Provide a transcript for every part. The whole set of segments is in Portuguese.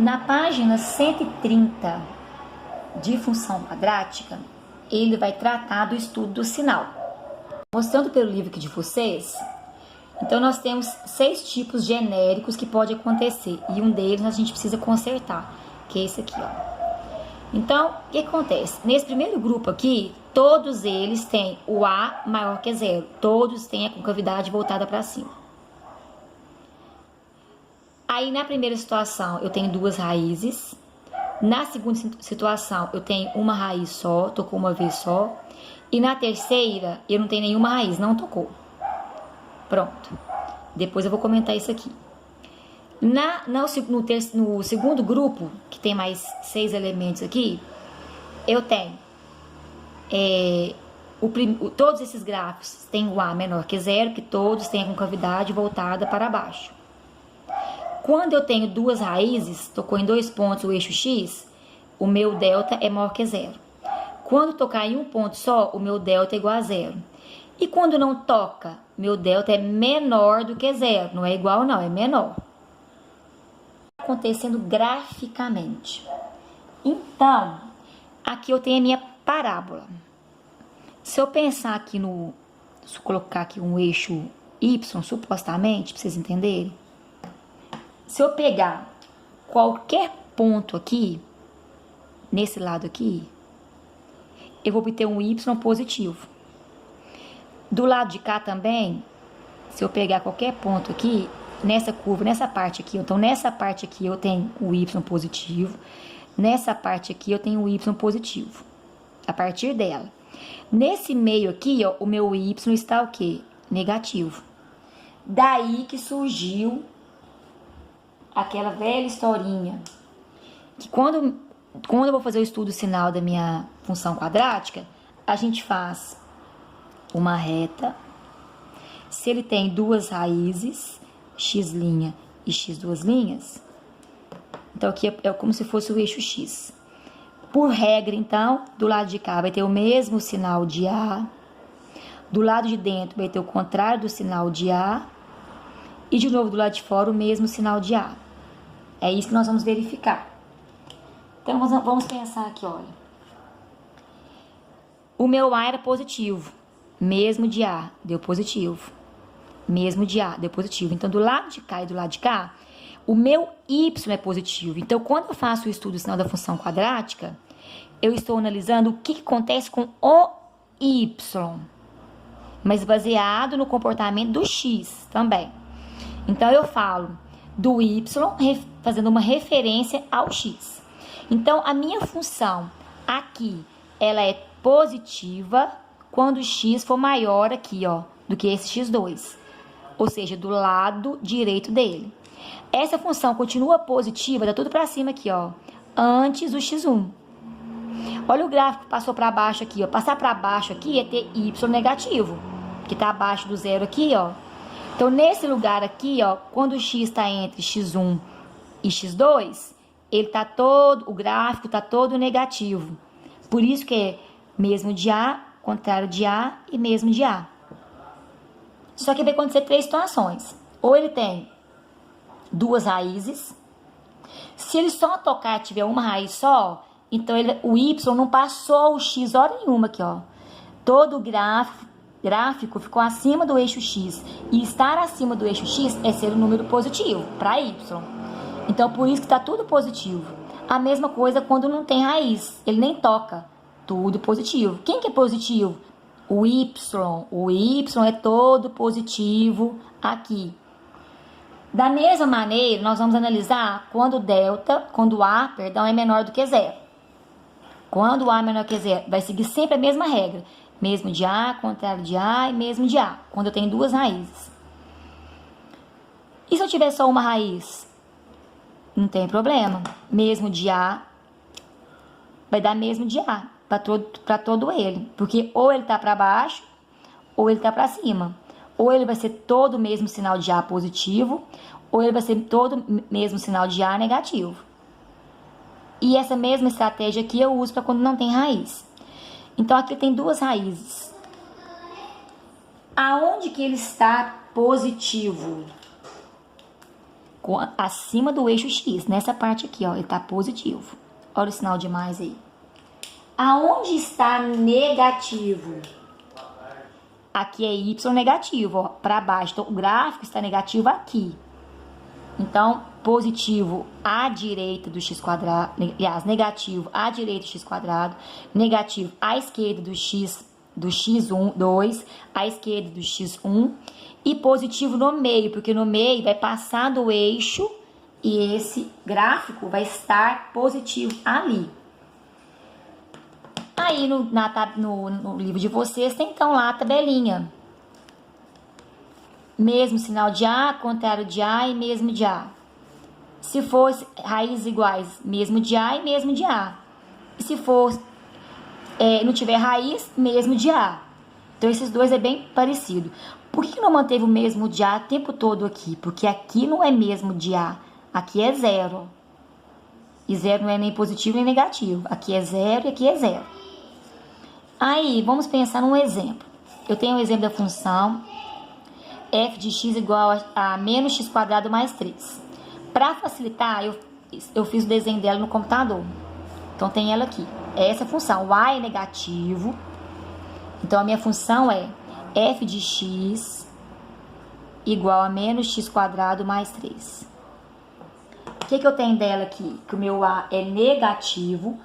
Na página 130 de função quadrática, ele vai tratar do estudo do sinal. Mostrando pelo livro aqui de vocês, então nós temos 6 tipos genéricos que pode acontecer, e um deles a gente precisa consertar, que é esse aqui, ó. Então, o que acontece? Nesse primeiro grupo aqui, todos eles têm o A maior que zero, todos têm a concavidade voltada para cima. Aí, na primeira situação, eu tenho 2 raízes. Na segunda situação, eu tenho uma raiz só, tocou uma vez só. E na terceira, eu não tenho nenhuma raiz, não tocou. Pronto. Depois eu vou comentar isso aqui. No segundo grupo, que tem mais 6 elementos aqui, eu tenho todos esses gráficos têm o A menor que zero, que todos têm a concavidade voltada para baixo. Quando eu tenho 2 raízes, tocou em 2 pontos o eixo X, o meu delta é maior que zero. Quando tocar em um ponto só, o meu delta é igual a zero. E quando não toca, meu delta é menor do que zero. Não é igual não, é menor. Acontecendo graficamente. Então, aqui eu tenho a minha parábola. Se eu pensar aqui se eu colocar aqui um eixo Y, supostamente, para vocês entenderem. Se eu pegar qualquer ponto aqui, nesse lado aqui, eu vou obter um Y positivo. Do lado de cá também, se eu pegar qualquer ponto aqui, nessa curva, nessa parte aqui, então nessa parte aqui eu tenho o Y positivo, nessa parte aqui eu tenho o Y positivo, a partir dela. Nesse meio aqui, ó, o meu Y está o quê? Negativo. Daí que surgiu aquela velha historinha, que quando eu vou fazer o estudo sinal da minha função quadrática, a gente faz uma reta. Se ele tem 2 raízes, x' e x duas linhas, então aqui é como se fosse o eixo X. Por regra, então, do lado de cá vai ter o mesmo sinal de A, do lado de dentro vai ter o contrário do sinal de A, e de novo do lado de fora o mesmo sinal de A. É isso que nós vamos verificar. Então vamos pensar aqui, olha. O meu A era positivo, mesmo de A, deu positivo. Mesmo de A, deu positivo. Então, do lado de cá e do lado de cá, o meu Y é positivo. Então, quando eu faço o estudo sinal da função quadrática, eu estou analisando o que acontece com o Y, mas baseado no comportamento do X também. Então, eu falo do Y fazendo uma referência ao X. Então, a minha função aqui, ela é positiva quando o X for maior aqui, ó, do que esse X2. Ou seja, do lado direito dele. Essa função continua positiva, dá tudo pra cima aqui, ó, antes do X1. Olha o gráfico que passou pra baixo aqui, ó. Passar pra baixo aqui é ter Y negativo, que tá abaixo do zero aqui, ó. Então, nesse lugar aqui, ó, quando o X está entre X1 e X2, o gráfico tá todo negativo. Por isso que é mesmo de A, contrário de A e mesmo de A. Só que vai acontecer 3 situações. Ou ele tem 2 raízes. Se ele só tocar tiver uma raiz só, então o Y não passou o X hora nenhuma aqui, ó. Todo o gráfico ficou acima do eixo X. E estar acima do eixo X é ser um número positivo para Y. Então, por isso que está tudo positivo. A mesma coisa quando não tem raiz. Ele nem toca. Tudo positivo. Quem que é positivo? O Y é todo positivo aqui. Da mesma maneira, nós vamos analisar quando o A é menor do que zero. Quando o A é menor que zero, vai seguir sempre a mesma regra. Mesmo de A, contrário de A e mesmo de A. Quando eu tenho 2 raízes. E se eu tiver só uma raiz? Não tem problema. Mesmo de A vai dar mesmo de A para todo ele. Porque ou ele está para baixo, ou ele está para cima. Ou ele vai ser todo o mesmo sinal de A positivo, ou ele vai ser todo o mesmo sinal de A negativo. E essa mesma estratégia aqui eu uso para quando não tem raiz. Então, aqui tem 2 raízes. Aonde que ele está positivo? acima do eixo X. Nessa parte aqui, ó, ele tá positivo. Olha o sinal de mais aí. Aonde está negativo? Aqui é Y negativo, ó, para baixo. Então, o gráfico está negativo aqui. Então, positivo à direita do x quadrado, aliás, negativo à direita do x quadrado, negativo à esquerda do x1, 2, à esquerda do x1 e positivo no meio, porque no meio vai passar do eixo e esse gráfico vai estar positivo ali. Aí no livro de vocês tem então lá a tabelinha. Mesmo sinal de A, contrário de A e mesmo de A. Se fosse raízes iguais, mesmo de A e mesmo de A. E se for não tiver raiz, mesmo de A. Então esses dois é bem parecido. Por que não manteve o mesmo de A o tempo todo aqui? Porque aqui não é mesmo de A, aqui é zero. E zero não é nem positivo nem negativo. Aqui é zero e aqui é zero. Aí, vamos pensar num exemplo. Eu tenho o exemplo da função f de x igual a menos x quadrado mais 3. Para facilitar, eu fiz o desenho dela no computador. Então, tem ela aqui. É essa função. Y é negativo. Então, a minha função é f de x igual a menos x quadrado mais 3. O que eu tenho dela aqui? Que o meu a é negativo.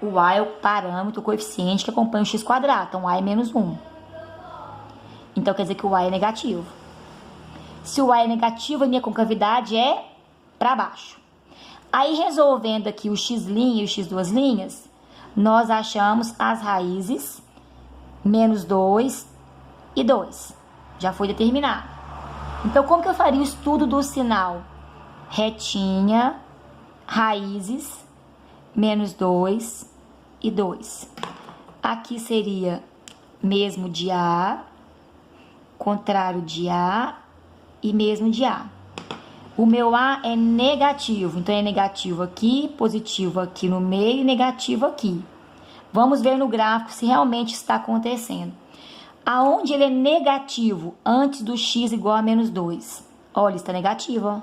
O a é o parâmetro, o coeficiente que acompanha o x quadrado. Então, a é menos 1. Então, quer dizer que o a é negativo. Se o a é negativo, a minha concavidade é para baixo. Aí, resolvendo aqui o x' e o x duas linhas, nós achamos as raízes menos 2 e 2. Já foi determinado. Então, como que eu faria o estudo do sinal? Retinha, raízes, menos 2 e 2. Aqui seria mesmo de A, contrário de A e mesmo de A. O meu A é negativo, então é negativo aqui, positivo aqui no meio e negativo aqui. Vamos ver no gráfico se realmente está acontecendo. Aonde ele é negativo antes do x igual a menos 2? Olha, está negativo, ó.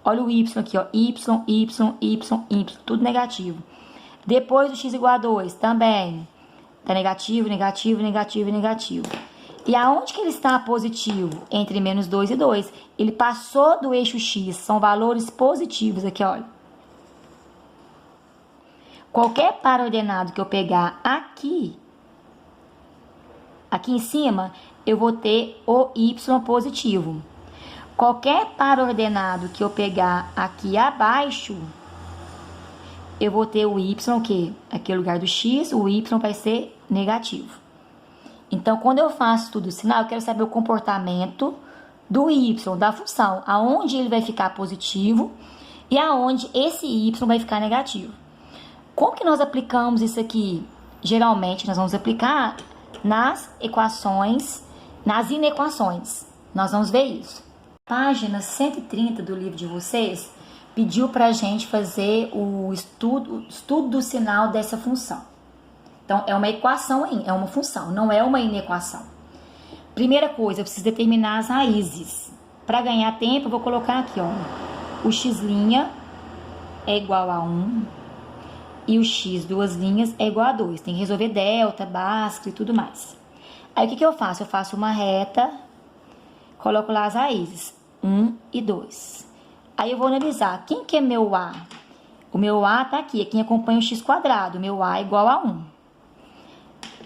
Olha o y aqui, ó. Y, y, y, y, tudo negativo. Depois do x igual a 2, também. Está negativo, negativo, negativo, negativo. E aonde que ele está positivo? Entre menos 2 e 2. Ele passou do eixo x. São valores positivos aqui, olha. Qualquer par ordenado que eu pegar aqui em cima, eu vou ter o y positivo. Qualquer par ordenado que eu pegar aqui abaixo, eu vou ter o y, que aqui é o lugar do x, o y vai ser negativo. Então, quando eu faço tudo o sinal, eu quero saber o comportamento do y, da função, aonde ele vai ficar positivo e aonde esse y vai ficar negativo. Como que nós aplicamos isso aqui? Geralmente, nós vamos aplicar nas equações, nas inequações. Nós vamos ver isso. Página 130 do livro de vocês pediu para a gente fazer o estudo do sinal dessa função. Então, é uma equação, é uma função, não é uma inequação. Primeira coisa, eu preciso determinar as raízes. Para ganhar tempo, eu vou colocar aqui, ó. O x' é igual a 1 e o x duas linhas é igual a 2. Tem que resolver delta, Bhaskara e tudo mais. Aí, o que eu faço? Eu faço uma reta, coloco lá as raízes, 1 e 2. Aí, eu vou analisar, quem que é meu a? O meu a tá aqui, é quem acompanha o x quadrado. O meu a é igual a 1.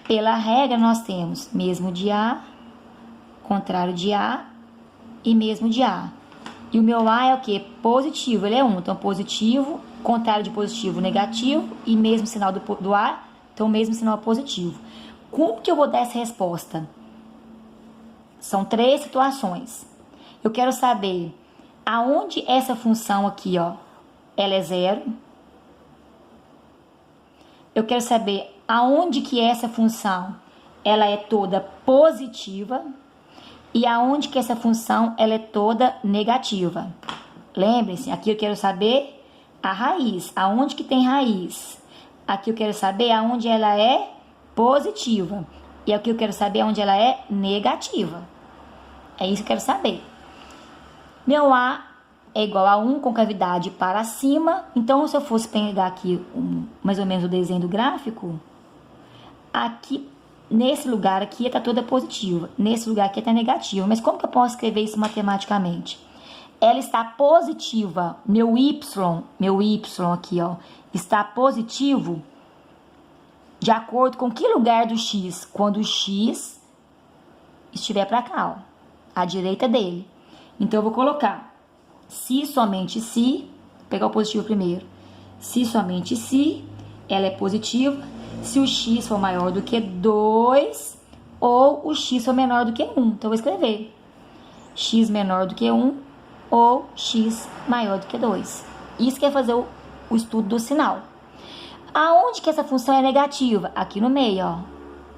Pela regra, nós temos mesmo de A, contrário de A e mesmo de A. E o meu A é o quê? Positivo, ele é 1. Então, positivo, contrário de positivo, negativo. E mesmo sinal do A, então, mesmo sinal positivo. Como que eu vou dar essa resposta? São 3 situações. Eu quero saber aonde essa função aqui, ó, ela é 0. Eu quero saber aonde que essa função ela é toda positiva e aonde que essa função ela é toda negativa. Lembrem-se, aqui eu quero saber a raiz, aonde que tem raiz. Aqui eu quero saber aonde ela é positiva. E é o que eu quero saber onde ela é negativa. É isso que eu quero saber. Meu A é igual a 1 com cavidade para cima. Então, se eu fosse pegar aqui mais ou menos o desenho do gráfico, aqui, nesse lugar aqui está toda positiva. Nesse lugar aqui está negativa. Mas como que eu posso escrever isso matematicamente? Ela está positiva. Meu Y aqui, ó, está positivo de acordo com que lugar do X? Quando o X estiver para cá, ó, à direita dele. Então, eu vou colocar se somente se, pegar o positivo primeiro, se somente se ela é positiva, se o X for maior do que 2 ou o X for menor do que 1. Então, eu vou escrever X menor do que 1 ou X maior do que 2. Isso que é fazer o estudo do sinal. Aonde que essa função é negativa? Aqui no meio, ó,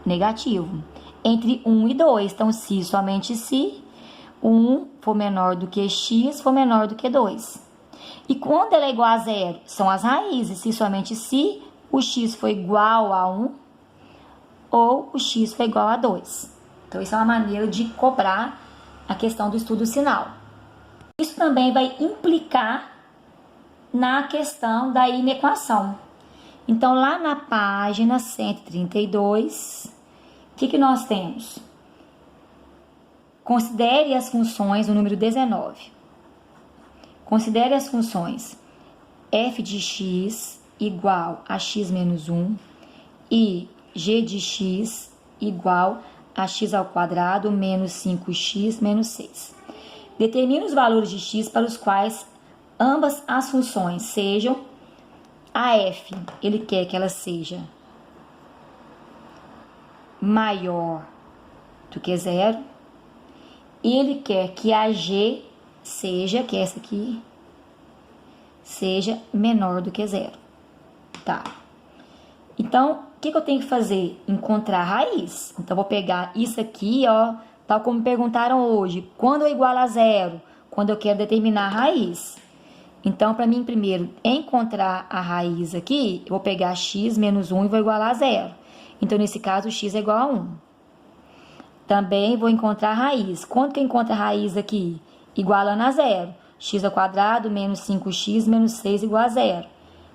negativo. Entre 1 e 2. Então, se somente se 1 for menor do que x, for menor do que 2. E quando ela é igual a 0, são as raízes. Se somente se o x for igual a 1 ou o x for igual a 2. Então, isso é uma maneira de cobrar a questão do estudo sinal. Isso também vai implicar na questão da inequação. Então, lá na página 132, o que nós temos? Considere as funções no número 19. Considere as funções f de x igual a x menos 1 e g de x igual a x ao quadrado menos 5x menos 6. Determine os valores de x para os quais ambas as funções sejam a f, ele quer que ela seja maior do que 0. Ele quer que a g seja, que é essa aqui, seja menor do que 0. Tá. Então, o que eu tenho que fazer? Encontrar a raiz. Então, vou pegar isso aqui, ó, tal como me perguntaram hoje. Quando eu igualo a 0? Quando eu quero determinar a raiz. Então, para mim, primeiro, encontrar a raiz aqui, eu vou pegar x menos 1 e vou igualar a 0. Então, nesse caso, x é igual a 1. Também vou encontrar a raiz. Quando que eu encontro a raiz aqui? Igualando a 0. X ao quadrado menos 5x menos 6 igual a 0.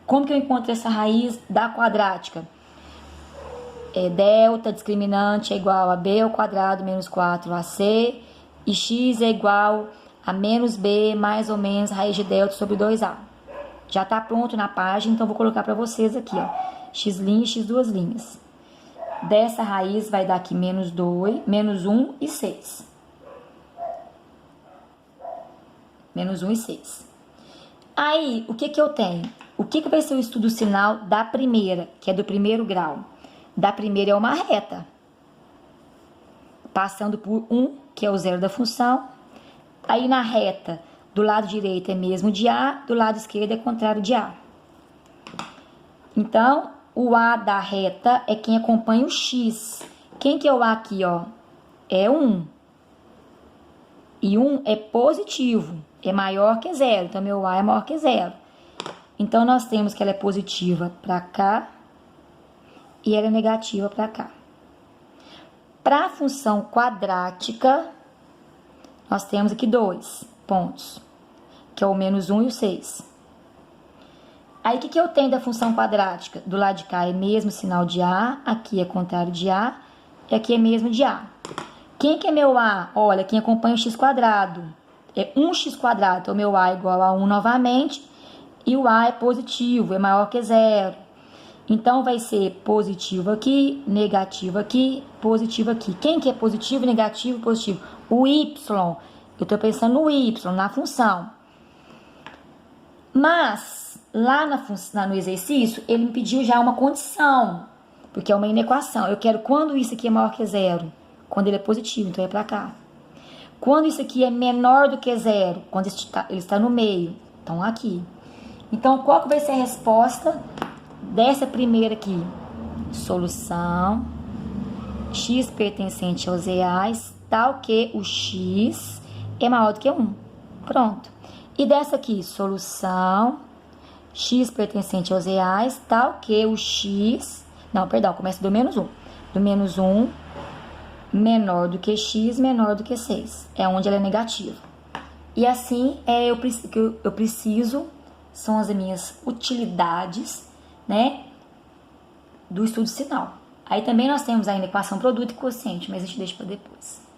Como que eu encontro essa raiz da quadrática? Delta discriminante é igual a b ao quadrado menos 4ac. E x é igual a menos b mais ou menos raiz de delta sobre 2a. Já está pronto na página, então vou colocar para vocês aqui, ó. X' e x duas linhas. Dessa raiz vai dar aqui menos 2, menos 1 e 6. Menos 1 e 6. Aí, o que eu tenho? O que vai ser o estudo sinal da primeira, que é do primeiro grau? Da primeira é uma reta. Passando por 1, que é o zero da função. Aí, na reta, do lado direito é mesmo de A, do lado esquerdo é contrário de A. Então, o A da reta é quem acompanha o X. Quem que é o A aqui, ó? É 1. E 1 é positivo, é maior que 0. Então, meu A é maior que 0. Então, nós temos que ela é positiva para cá e ela é negativa para cá. Para a função quadrática, nós temos aqui 2 pontos, que é o menos 1 e o 6. Aí, o que eu tenho da função quadrática? Do lado de cá é mesmo sinal de A, aqui é contrário de A, e aqui é mesmo de A. Quem que é meu A? Olha, quem acompanha o x quadrado. É 1x², então meu A é igual a 1 novamente, e o A é positivo, é maior que 0. Então, vai ser positivo aqui, negativo aqui, positivo aqui. Quem que é positivo, negativo, positivo? O y. Eu estou pensando no y, na função. Mas, lá no exercício, ele me pediu já uma condição, porque é uma inequação. Eu quero quando isso aqui é maior que 0, quando ele é positivo, então é para cá. Quando isso aqui é menor do que 0, quando ele está no meio, então aqui. Então, qual que vai ser a resposta dessa primeira aqui? Solução x pertencente aos reais, tal que o x é maior do que 1. Pronto. E dessa aqui, solução x pertencente aos reais, tal que o x... Não, perdão, começa do menos 1. do menos 1 menor do que x menor do que 6. É onde ela é negativa. E assim eu preciso, são as minhas utilidades, né, do estudo sinal. Aí também nós temos ainda equação produto e quociente, mas a gente deixa para depois.